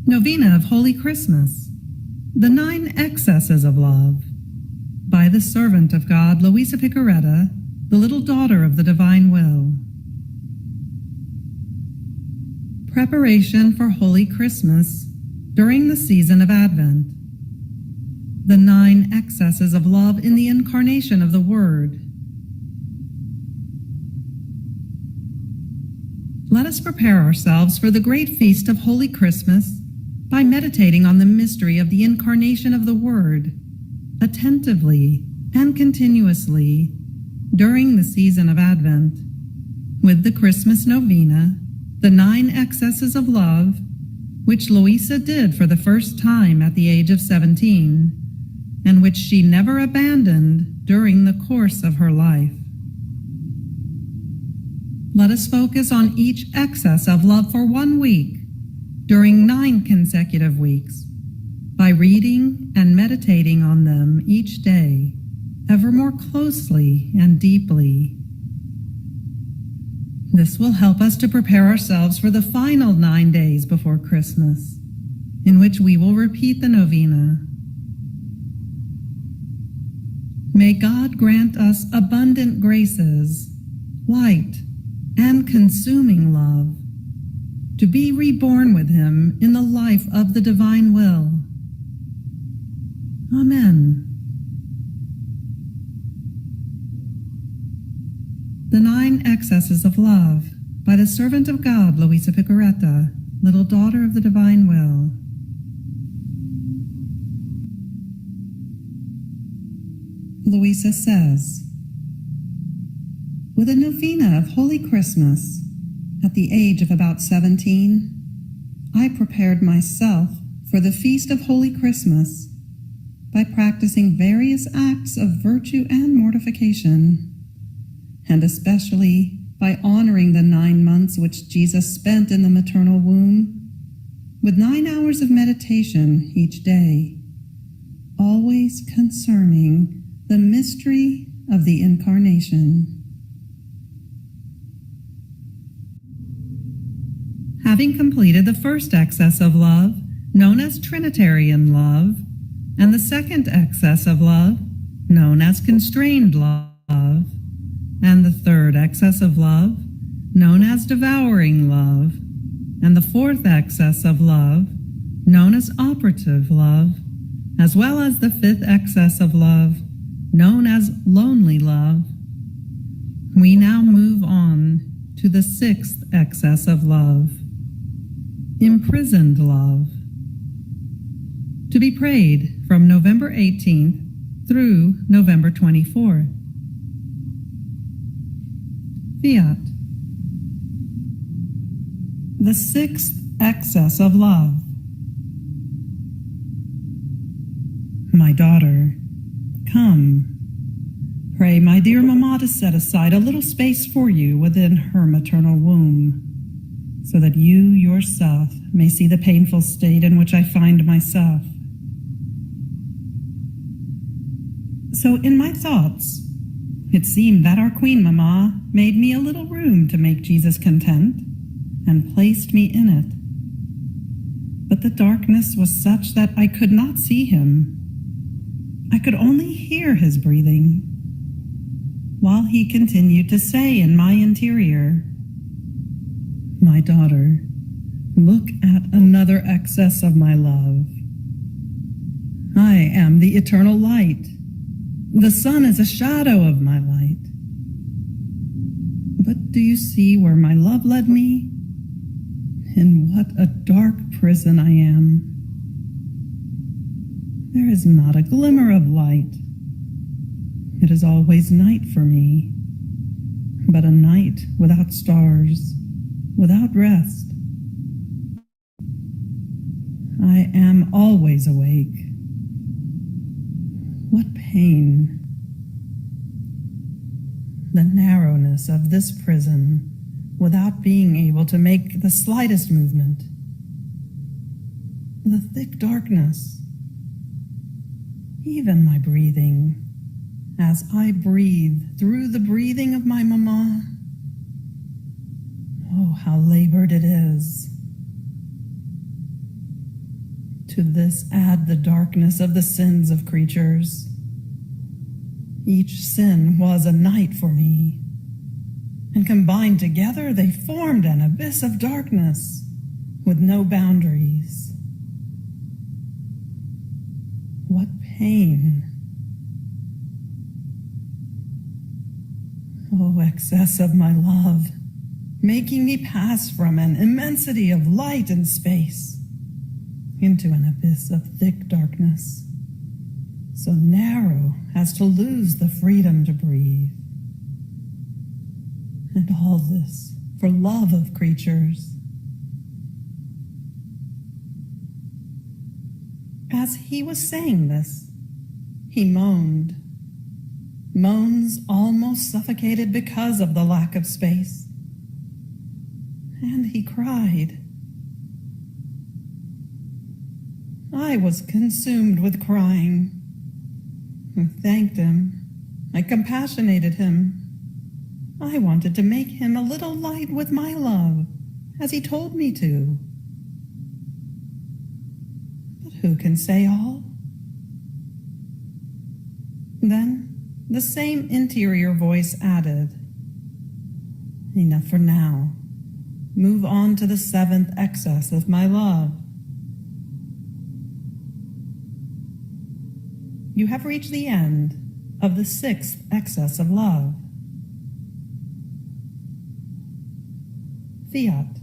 Novena of Holy Christmas, the 9 Excesses of Love, by the servant of God, Louisa Picaretta, the little daughter of the divine will. Preparation for Holy Christmas during the season of Advent. The 9 excesses of love in the incarnation of the Word. Let us prepare ourselves for the great feast of Holy Christmas by meditating on the mystery of the incarnation of the Word attentively and continuously during the season of Advent, with the Christmas Novena, the 9 Excesses of Love, which Louisa did for the first time at the age of 17, and which she never abandoned during the course of her life. Let us focus on each excess of love for 1 week during 9 consecutive weeks by reading and meditating on them each day ever more closely and deeply. This will help us to prepare ourselves for the final 9 days before Christmas, in which we will repeat the novena. May God grant us abundant graces, light, and consuming love, to be reborn with Him in the life of the divine will. Amen. The 9 Excesses of Love, by the servant of God, Louisa Picaretta, little daughter of the divine will. Louisa says, with a novena of Holy Christmas, at the age of about 17, I prepared myself for the feast of Holy Christmas by practicing various acts of virtue and mortification, and especially by honoring the 9 months which Jesus spent in the maternal womb, with 9 hours of meditation each day, always concerning the mystery of the Incarnation. Having completed the first excess of love, known as Trinitarian love, and the second excess of love, known as constrained love, and the third excess of love, known as devouring love, and the fourth excess of love, known as operative love, as well as the 5th excess of love, known as lonely love, we now move on to the 6th excess of love, imprisoned love, to be prayed from November 18th through November 24th. Fiat. The 6th excess of love. My daughter, come. Pray my dear Mamma to set aside a little space for you within her maternal womb, so that you yourself may see the painful state in which I find myself. So in my thoughts, it seemed that our Queen Mamma made me a little room to make Jesus content, and placed me in it. But the darkness was such that I could not see him. I could only hear his breathing, while he continued to say in my interior, my daughter, look at another excess of my love. I am the eternal light. The sun is a shadow of my light. But do you see where my love led me? In what a dark prison I am. There is not a glimmer of light. It is always night for me, but a night without stars, without rest. I am always awake. What pain! The narrowness of this prison, without being able to make the slightest movement. The thick darkness. Even my breathing, as I breathe through the breathing of my Mamma. Oh, how labored it is. To this add the darkness of the sins of creatures. Each sin was a night for me, and combined together they formed an abyss of darkness with no boundaries. What pain! Oh, excess of my love, making me pass from an immensity of light and space into an abyss of thick darkness, so narrow as to lose the freedom to breathe. And all this for love of creatures. As he was saying this, he moaned. Moans almost suffocated because of the lack of space. And he cried. I was consumed with crying. I thanked him. I compassionated him. I wanted to make him a little light with my love, as he told me to. But who can say all? Then the same interior voice added, enough for now. Move on to the seventh excess of my love. You have reached the end of the sixth excess of love. Fiat.